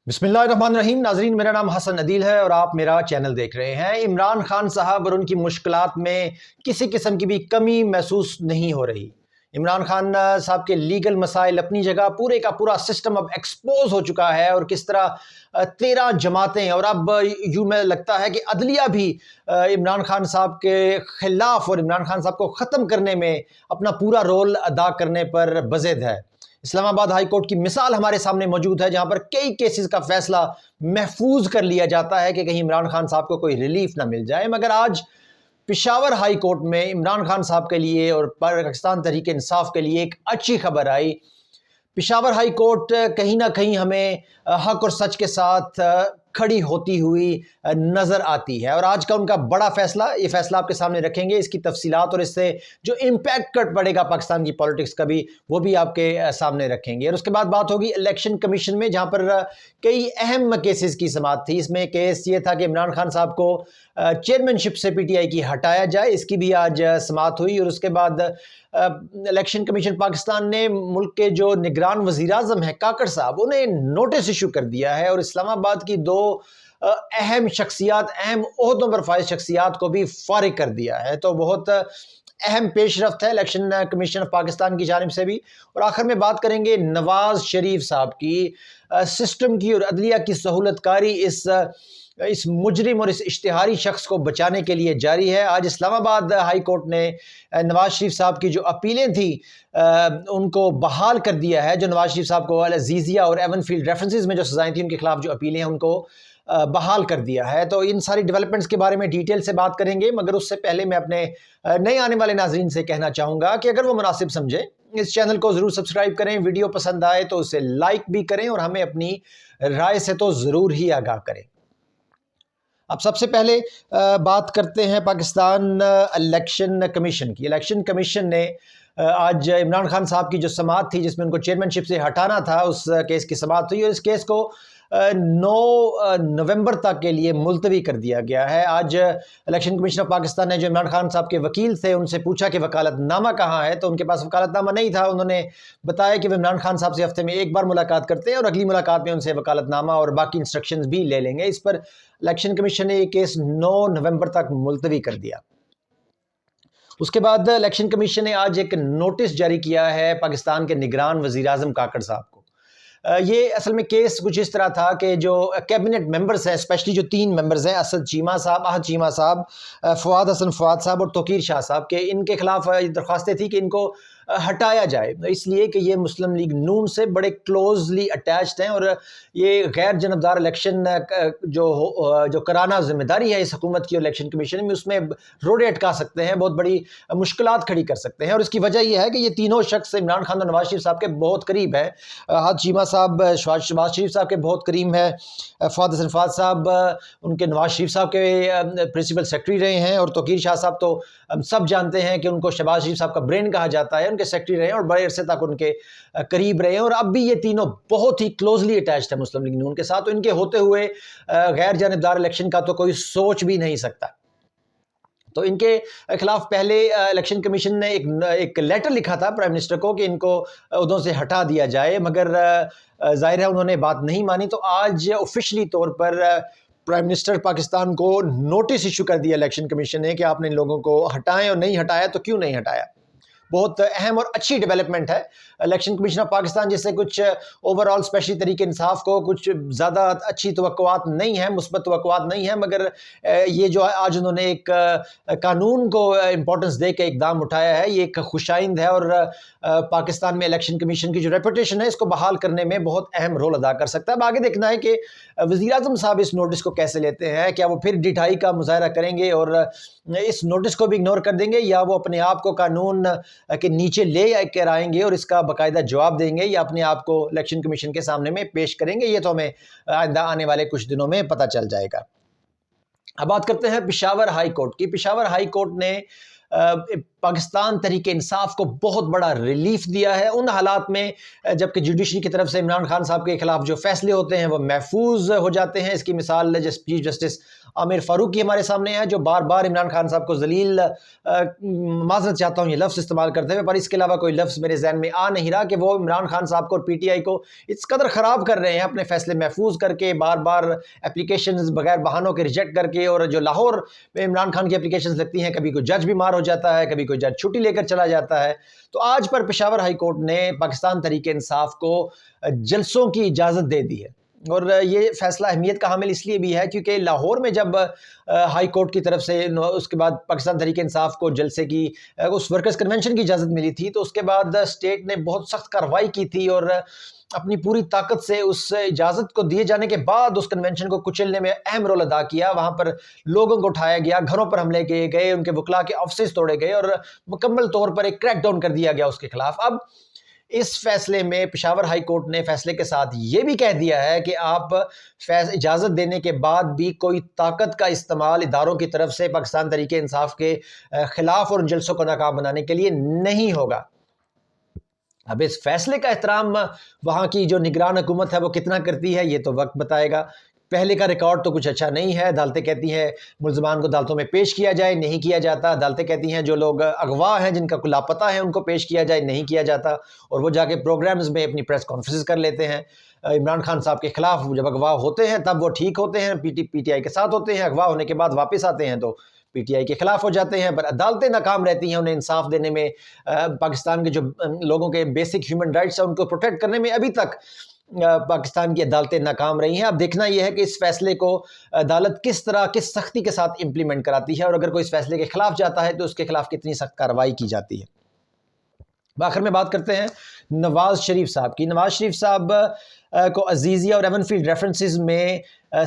بسم اللہ الرحمن الرحیم. ناظرین، میرا نام حسن عدیل ہے اور آپ میرا چینل دیکھ رہے ہیں. عمران خان صاحب اور ان کی مشکلات میں کسی قسم کی بھی کمی محسوس نہیں ہو رہی. عمران خان صاحب کے لیگل مسائل اپنی جگہ، پورے کا پورا سسٹم اب ایکسپوز ہو چکا ہے، اور کس طرح 13 جماعتیں اور اب یوں میں لگتا ہے کہ عدلیہ بھی عمران خان صاحب کے خلاف اور عمران خان صاحب کو ختم کرنے میں اپنا پورا رول ادا کرنے پر بضد ہے. اسلام آباد ہائی کورٹ کی مثال ہمارے سامنے موجود ہے، جہاں پر کئی کیسز کا فیصلہ محفوظ کر لیا جاتا ہے کہ کہیں عمران خان صاحب کو کوئی ریلیف نہ مل جائے. مگر آج پشاور ہائی کورٹ میں عمران خان صاحب کے لیے اور پاکستان تحریک انصاف کے لیے ایک اچھی خبر آئی. پشاور ہائی کورٹ کہیں نہ کہیں ہمیں حق اور سچ کے ساتھ کھڑی ہوتی ہوئی نظر آتی ہے، اور آج کا ان کا بڑا فیصلہ، یہ فیصلہ آپ کے سامنے رکھیں گے. اس کی تفصیلات اور اس سے جو امپیکٹ پڑے گا پاکستان کی پولیٹکس کا بھی، وہ بھی آپ کے سامنے رکھیں گے. اور اس کے بعد بات ہوگی الیکشن کمیشن میں، جہاں پر کئی اہم کیسز کی سماعت تھی. اس میں کیس یہ تھا کہ عمران خان صاحب کو چیئرمین شپ سے پی ٹی آئی کی ہٹایا جائے، اس کی بھی آج سماعت ہوئی. اور اس کے بعد الیکشن کمیشن پاکستان نے ملک کے جو نگران وزیر اعظم ہیں کاکڑ صاحب، انہیں نوٹس ایشو کر دیا ہے، اور اسلام آباد کی دو اہم شخصیات، اہم عہدوں پر فائز شخصیات کو بھی فارغ کر دیا ہے. تو بہت اہم پیش رفت ہے الیکشن کمیشن آف پاکستان کی جانب سے بھی. اور آخر میں بات کریں گے نواز شریف صاحب کی. سسٹم کی اور عدلیہ کی سہولت کاری اس مجرم اور اس اشتہاری شخص کو بچانے کے لیے جاری ہے. آج اسلام آباد ہائی کورٹ نے نواز شریف صاحب کی جو اپیلیں تھیں ان کو بحال کر دیا ہے. جو نواز شریف صاحب کو العزیزیہ اور ایون فیلڈ ریفرنسز میں جو سزائیں تھیں ان کے خلاف جو اپیلیں ہیں ان کو بحال کر دیا ہے. تو ان ساری ڈیولپمنٹس کے بارے میں ڈیٹیل سے بات کریں گے، مگر اس سے پہلے میں اپنے نئے آنے والے ناظرین سے کہنا چاہوں گا کہ اگر وہ مناسب سمجھیں اس چینل کو ضرور سبسکرائب کریں، ویڈیو پسند آئے تو اسے لائک بھی کریں، اور ہمیں اپنی رائے سے تو ضرور ہی آگاہ کریں. اب سب سے پہلے بات کرتے ہیں پاکستان الیکشن کمیشن کی. الیکشن کمیشن نے آج عمران خان صاحب کی جو سماعت تھی، جس میں ان کو چیئرمین شپ سے ہٹانا تھا، اس کیس کی سماعت ہوئی، اور اس کیس کو 9 نومبر تک کے لیے ملتوی کر دیا گیا ہے. آج الیکشن کمیشن آف پاکستان نے جو عمران خان صاحب کے وکیل تھے ان سے پوچھا کہ وکالت نامہ کہاں ہے، تو ان کے پاس وکالت نامہ نہیں تھا. انہوں نے بتایا کہ وہ عمران خان صاحب سے ہفتے میں ایک بار ملاقات کرتے ہیں، اور اگلی ملاقات میں ان سے وکالت نامہ اور باقی انسٹرکشنز بھی لے لیں گے. اس پر الیکشن کمیشن نے یہ کیس 9 نومبر تک ملتوی کر دیا. اس کے بعد الیکشن کمیشن نے آج ایک نوٹس جاری کیا ہے پاکستان کے نگران وزیر اعظم کاکڑ صاحب کو. یہ اصل میں کیس کچھ اس طرح تھا کہ جو کیبنٹ ممبرز ہیں، اسپیشلی جو 3 ممبرز ہیں، اسد چیمہ صاحب، احد چیمہ صاحب، فواد حسن فواد صاحب اور توقیر شاہ صاحب، کہ ان کے خلاف درخواستیں تھیں کہ ان کو ہٹایا جائے، اس لیے کہ یہ مسلم لیگ نون سے بڑے کلوزلی اٹیچڈ ہیں، اور یہ غیر جانبدار الیکشن جو کرانا ذمہ داری ہے اس حکومت کی الیکشن کمیشن میں، اس میں روڑے اٹکا سکتے ہیں، بہت بڑی مشکلات کھڑی کر سکتے ہیں. اور اس کی وجہ یہ ہے کہ یہ تینوں شخص عمران خان اور نواز شریف صاحب کے بہت قریب ہیں. احد چیمہ صاحب شہباز شریف صاحب کے بہت قریب ہیں، فواد حسن فواد صاحب ان کے نواز شریف صاحب کے پرنسپل سیکرٹری رہے ہیں، اور توقیر شاہ صاحب تو ہم سب جانتے ہیں کہ ان کو شہباز شریف صاحب کا برین کہا جاتا ہے، ان کے سیکرٹری رہے ہیں اور بڑے عرصے تک ان کے قریب رہے ہیں. اور اب بھی یہ تینوں بہت ہی کلوزلی اٹیچڈ ہیں مسلم لیگ نون کے ساتھ. تو ان کے ہوتے ہوئے غیر جانبدار الیکشن کا تو کوئی سوچ بھی نہیں سکتا. تو ان کے خلاف پہلے الیکشن کمیشن نے ایک لیٹر لکھا تھا پرائم منسٹر کو کہ ان کو عہدوں سے ہٹا دیا جائے، مگر ظاہر ہے انہوں نے بات نہیں مانی. تو آج آفیشلی طور پر پرائم منسٹر پاکستان کو نوٹس ایشو کر دیا الیکشن کمیشن نے کہ آپ نے ان لوگوں کو ہٹائیں، اور نہیں ہٹایا تو کیوں نہیں ہٹایا. بہت اہم اور اچھی ڈیولپمنٹ ہے. الیکشن کمیشن آف پاکستان جس سے کچھ over all especially Tehreek Insaf کو کچھ زیادہ اچھی توقعات نہیں ہیں، مثبت توقعات نہیں ہیں، مگر یہ جو آج انہوں نے ایک قانون کو امپورٹنس دے کے اقدام اٹھایا ہے، یہ ایک خوشائند ہے، اور پاکستان میں الیکشن کمیشن کی جو ریپوٹیشن ہے اس کو بحال کرنے میں بہت اہم رول ادا کر سکتا ہے. اب آگے دیکھنا ہے کہ وزیر اعظم صاحب اس نوٹس کو کیسے لیتے ہیں. کیا وہ پھر ڈٹائی کا مظاہرہ کریں گے اور اس نوٹس کو بھی اگنور کر دیں گے، یا وہ اپنے آپ کو قانون کے نیچے لے کر آئیں گے اور اس کا باقاعدہ جواب دیں گے، یا اپنے آپ کو الیکشن کمیشن کے سامنے میں پیش کریں گے؟ یہ تو ہمیں آئندہ آنے والے کچھ دنوں میں پتہ چل جائے گا. اب بات کرتے ہیں پشاور ہائی کورٹ کی. پشاور ہائی کورٹ نے پاکستان تحریک انصاف کو بہت بڑا ریلیف دیا ہے ان حالات میں جبکہ جوڈیشری کی طرف سے عمران خان صاحب کے خلاف جو فیصلے ہوتے ہیں وہ محفوظ ہو جاتے ہیں. اس کی مثال چیف جسٹس عامر فاروقی ہمارے سامنے ہے جو بار بار عمران خان صاحب کو ذلیل معذرت چاہتا ہوں یہ لفظ استعمال کرتے ہوئے، پر اس کے علاوہ کوئی لفظ میرے ذہن میں آ نہیں رہا کہ وہ عمران خان صاحب کو اور پی ٹی آئی کو اس قدر خراب کر رہے ہیں اپنے فیصلے محفوظ کر کے، بار بار اپلیکیشنز بغیر بہانوں کے ریجیکٹ کر کے، اور جو لاہور میں عمران خان کی اپلیکیشنز لگتی ہیں کبھی کوئی جج بیمار ہو جاتا ہے، کبھی کوئی جج چھٹی لے کر چلا جاتا ہے۔ تو آج پر پشاور ہائی کورٹ نے پاکستان تحریک انصاف کو جلسوں کی اجازت دے دی ہے، اور یہ فیصلہ اہمیت کا حامل اس لیے بھی ہے کیونکہ لاہور میں جب ہائی کورٹ کی طرف سے اس کے بعد پاکستان تحریک انصاف کو جلسے کی اس ورکرز کنونشن کی اجازت ملی تھی، تو اس کے بعد اسٹیٹ نے بہت سخت کارروائی کی تھی اور اپنی پوری طاقت سے اس اجازت کو دیے جانے کے بعد اس کنونشن کو کچلنے میں اہم رول ادا کیا۔ وہاں پر لوگوں کو اٹھایا گیا، گھروں پر حملے کیے گئے، ان کے وکلاء کے آفسز توڑے گئے اور مکمل طور پر ایک کریک ڈاؤن کر دیا گیا اس کے خلاف۔ اب اس فیصلے میں پشاور ہائی کورٹ نے فیصلے کے ساتھ یہ بھی کہہ دیا ہے کہ آپ اجازت دینے کے بعد بھی کوئی طاقت کا استعمال اداروں کی طرف سے پاکستان تحریک انصاف کے خلاف اور ان جلسوں کو ناکام بنانے کے لیے نہیں ہوگا۔ اب اس فیصلے کا احترام وہاں کی جو نگران حکومت ہے وہ کتنا کرتی ہے یہ تو وقت بتائے گا۔ پہلے کا ریکارڈ تو کچھ اچھا نہیں ہے، عدالتیں کہتی ہیں ملزمان کو عدالتوں میں پیش کیا جائے، نہیں کیا جاتا۔ عدالتیں کہتی ہیں جو لوگ اغوا ہیں، جن کا کوئی لاپتہ ہے، ان کو پیش کیا جائے، نہیں کیا جاتا، اور وہ جا کے پروگرامز میں اپنی پریس کانفرنسز کر لیتے ہیں۔ عمران خان صاحب کے خلاف جب اغوا ہوتے ہیں تب وہ ٹھیک ہوتے ہیں، پی ٹی آئی کے ساتھ ہوتے ہیں، اغوا ہونے کے بعد واپس آتے ہیں تو پی ٹی آئی کے خلاف ہو جاتے ہیں، پر عدالتیں ناکام رہتی ہیں انہیں انصاف دینے میں، پاکستان کے جو لوگوں کے بیسک ہیومن رائٹس ہیں ان کو پروٹیکٹ کرنے میں ابھی تک پاکستان کی عدالتیں ناکام رہی ہیں۔ اب دیکھنا یہ ہے کہ اس فیصلے کو عدالت کس طرح کس سختی کے ساتھ امپلیمنٹ کراتی ہے، اور اگر کوئی اس فیصلے کے خلاف جاتا ہے تو اس کے خلاف کتنی سخت کارروائی کی جاتی ہے۔ آخر میں بات کرتے ہیں نواز شریف صاحب کی۔ نواز شریف صاحب کو عزیزیہ اور ایون فیلڈ ریفرنسز میں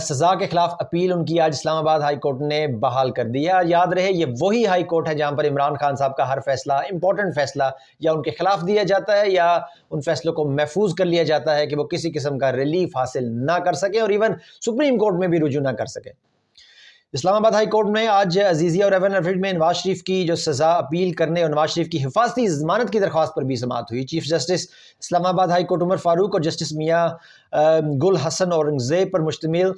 سزا کے خلاف اپیل ان کی آج اسلام آباد ہائی کورٹ نے بحال کر دیا۔ یاد رہے یہ وہی ہائی کورٹ ہے جہاں پر عمران خان صاحب کا ہر فیصلہ، امپورٹنٹ فیصلہ، یا ان کے خلاف دیا جاتا ہے یا ان فیصلوں کو محفوظ کر لیا جاتا ہے کہ وہ کسی قسم کا ریلیف حاصل نہ کر سکیں اور ایون سپریم کورٹ میں بھی رجوع نہ کر سکیں۔ اسلام آباد ہائی کورٹ میں آج عزیزیہ اور ایون فیلڈ میں نواز شریف کی جو سزا اپیل کرنے اور نواز شریف کی حفاظتی ضمانت کی درخواست پر بھی سماعت ہوئی۔ چیف جسٹس اسلام آباد ہائی کورٹ عمر فاروق اور جسٹس میاں گل حسن اورنگزیب پر مشتمل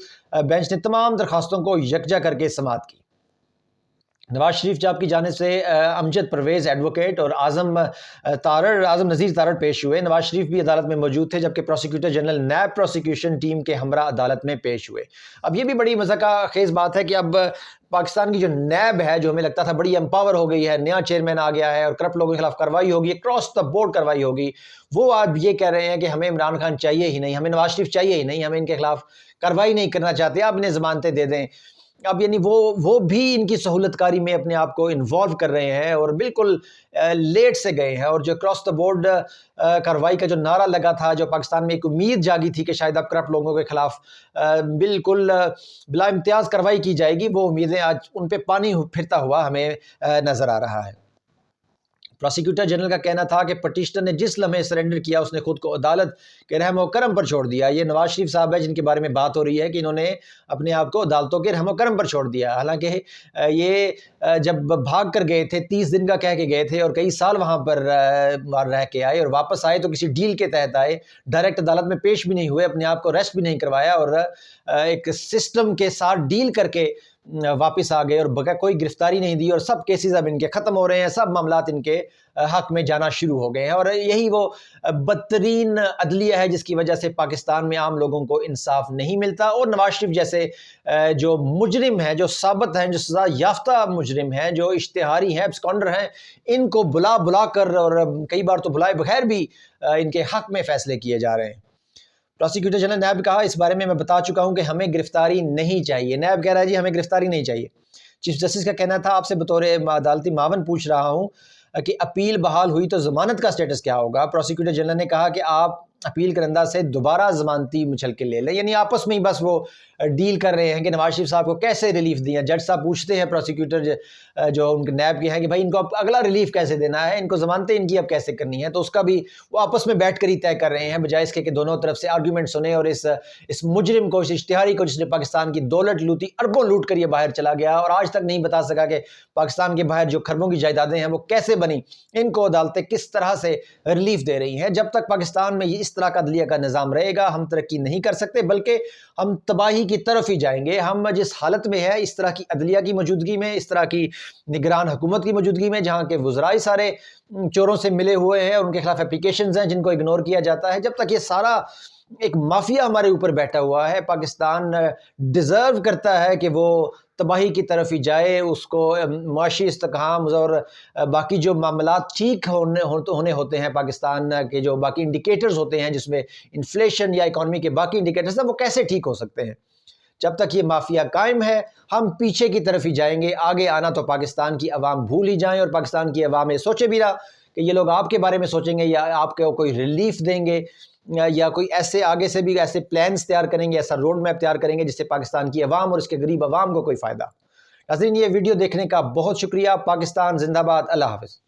بینچ نے تمام درخواستوں کو یکجا کر کے سماعت کی۔ نواز شریف صاحب کی جانب سے امجد پرویز ایڈوکیٹ اور اعظم نذیر تارڑ پیش ہوئے۔ نواز شریف بھی عدالت میں موجود تھے جبکہ prosecutor general NAB prosecution team کے ہمراہ عدالت میں پیش ہوئے۔ اب یہ بھی بڑی مذاق خیز بات ہے کہ اب پاکستان کی جو نیب ہے، جو ہمیں لگتا تھا بڑی امپاور ہو گئی ہے، نیا چیئرمین آ گیا ہے اور کرپٹ لوگوں کے خلاف کارروائی ہوگی، اکراس دا بورڈ کارروائی ہوگی، وہ آج یہ کہہ رہے ہیں کہ ہمیں عمران خان چاہیے ہی نہیں، ہمیں نواز شریف چاہیے ہی نہیں، ہمیں ان کے خلاف کارروائی نہیں کرنا چاہتے، آپ انہیں ضمانتیں دے دیں۔ اب یعنی وہ بھی ان کی سہولت کاری میں اپنے آپ کو انوالو کر رہے ہیں اور بالکل لیٹ سے گئے ہیں، اور جو کراس دا بورڈ کارروائی کا جو نعرہ لگا تھا، جو پاکستان میں ایک امید جاگی تھی کہ شاید اب کرپٹ لوگوں کے خلاف بالکل بلا امتیاز کارروائی کی جائے گی، وہ امیدیں آج ان پہ پانی پھرتا ہوا ہمیں نظر آ رہا ہے۔ پروسیکیوٹر جنرل کا کہنا تھا کہ پٹیشنر نے جس لمحے سرنڈر کیا اس نے خود کو عدالت کے رحم و کرم پر چھوڑ دیا۔ یہ نواز شریف صاحب ہے جن کے بارے میں بات ہو رہی ہے کہ انہوں نے اپنے آپ کو عدالتوں کے رحم و کرم پر چھوڑ دیا، حالانکہ یہ جب بھاگ کر گئے تھے 30 دن کا کہہ کے گئے تھے اور کئی سال وہاں پر رہ کے آئے اور واپس آئے تو کسی ڈیل کے تحت آئے، ڈائریکٹ عدالت میں پیش بھی نہیں ہوئے، اپنے آپ کو ریسٹ بھی نہیں کروایا اور ایک سسٹم کے ساتھ ڈیل کر کے واپس آ گئے اور بغیر کوئی گرفتاری نہیں دی، اور سب کیسز اب ان کے ختم ہو رہے ہیں، سب معاملات ان کے حق میں جانا شروع ہو گئے ہیں، اور یہی وہ بدترین عدلیہ ہے جس کی وجہ سے پاکستان میں عام لوگوں کو انصاف نہیں ملتا، اور نواز شریف جیسے جو مجرم ہیں، جو ثابت ہیں، جو سزا یافتہ مجرم ہیں، جو اشتہاری ہیں، ایبسکانڈر ہیں، ان کو بلا کر اور کئی بار تو بلائے بغیر بھی ان کے حق میں فیصلے کیے جا رہے ہیں۔ پروسیکیوٹر جنرل نیب کہا اس بارے میں بتا چکا ہوں کہ ہمیں گرفتاری نہیں چاہیے۔ نیب کہہ رہا ہے جی ہمیں گرفتاری نہیں چاہیے۔ چیف جسٹس کا کہنا تھا آپ سے بطور عدالتی معاون پوچھ رہا ہوں کہ اپیل بحال ہوئی تو ضمانت کا سٹیٹس کیا ہوگا؟ پروسیکیوٹر جنرل نے کہا کہ آپ اپیل کرندہ سے دوبارہ ضمانتی مچھل کے لے لیں، یعنی آپس میں ہی بس وہ ڈیل کر رہے ہیں کہ نواز شریف صاحب کو کیسے ریلیف دیا۔ جج صاحب پوچھتے ہیں پروسیکیوٹر جو ان کے نیب کے ہیں کہ بھائی ان کو اب اگلا ریلیف کیسے دینا ہے، ان کو ضمانتیں ان کی اب کیسے کرنی ہے، تو اس کا بھی وہ آپس میں بیٹھ کر ہی طے کر رہے ہیں، بجائے اس کے کہ دونوں طرف سے آرگیومنٹ سنیں اور اس مجرم کو، اس اشتہاری کو جس نے پاکستان کی دولت لوٹی، اربوں لوٹ کر یہ باہر چلا گیا اور آج تک نہیں بتا سکا کہ پاکستان کے باہر جو خربوں کی جائیدادیں ہیں وہ کیسے بنی، ان کو عدالتیں کس طرح سے ریلیف دے رہی ہیں۔ جب تک پاکستان میں اس طرح کا عدلیہ کا نظام رہے گا ہم ترقی نہیں کر سکتے، بلکہ ہم تباہی کی طرف ہی جائیں گے۔ ہم جس حالت میں ہے، اس طرح کی عدلیہ کی موجودگی میں، اس طرح کی نگران حکومت کی موجودگی میں، جہاں کے وزراء سارے چوروں سے ملے ہوئے ہیں، ان کے خلاف اپلیکیشنز ہیں جن کو اگنور کیا جاتا ہے، جب تک یہ سارا ایک مافیا ہمارے اوپر بیٹھا ہوا ہے، پاکستان ڈیزرو کرتا ہے کہ وہ تباہی کی طرف ہی جائے، اس کو معاشی استحکام اور باقی جو معاملات ٹھیک ہونے ہوتے ہیں، پاکستان کے جو باقی انڈیکیٹرز ہوتے ہیں جس میں انفلیشن یا اکانومی کے باقی انڈیکیٹرز ہیں، وہ کیسے ٹھیک ہو سکتے ہیں۔ جب تک یہ مافیا قائم ہے، ہم پیچھے کی طرف ہی جائیں گے۔ آگے آنا تو پاکستان کی عوام بھول ہی جائیں، اور پاکستان کی عوام یہ سوچے بھی نہ کہ یہ لوگ آپ کے بارے میں سوچیں گے یا آپ کو کوئی ریلیف دیں گے، یا کوئی ایسے آگے سے بھی ایسے پلانز تیار کریں گے، ایسا روڈ میپ تیار کریں گے جس سے پاکستان کی عوام اور اس کے غریب عوام کو کوئی فائدہ۔ ناظرین، یہ ویڈیو دیکھنے کا بہت شکریہ۔ پاکستان زندہ باد۔ اللہ حافظ۔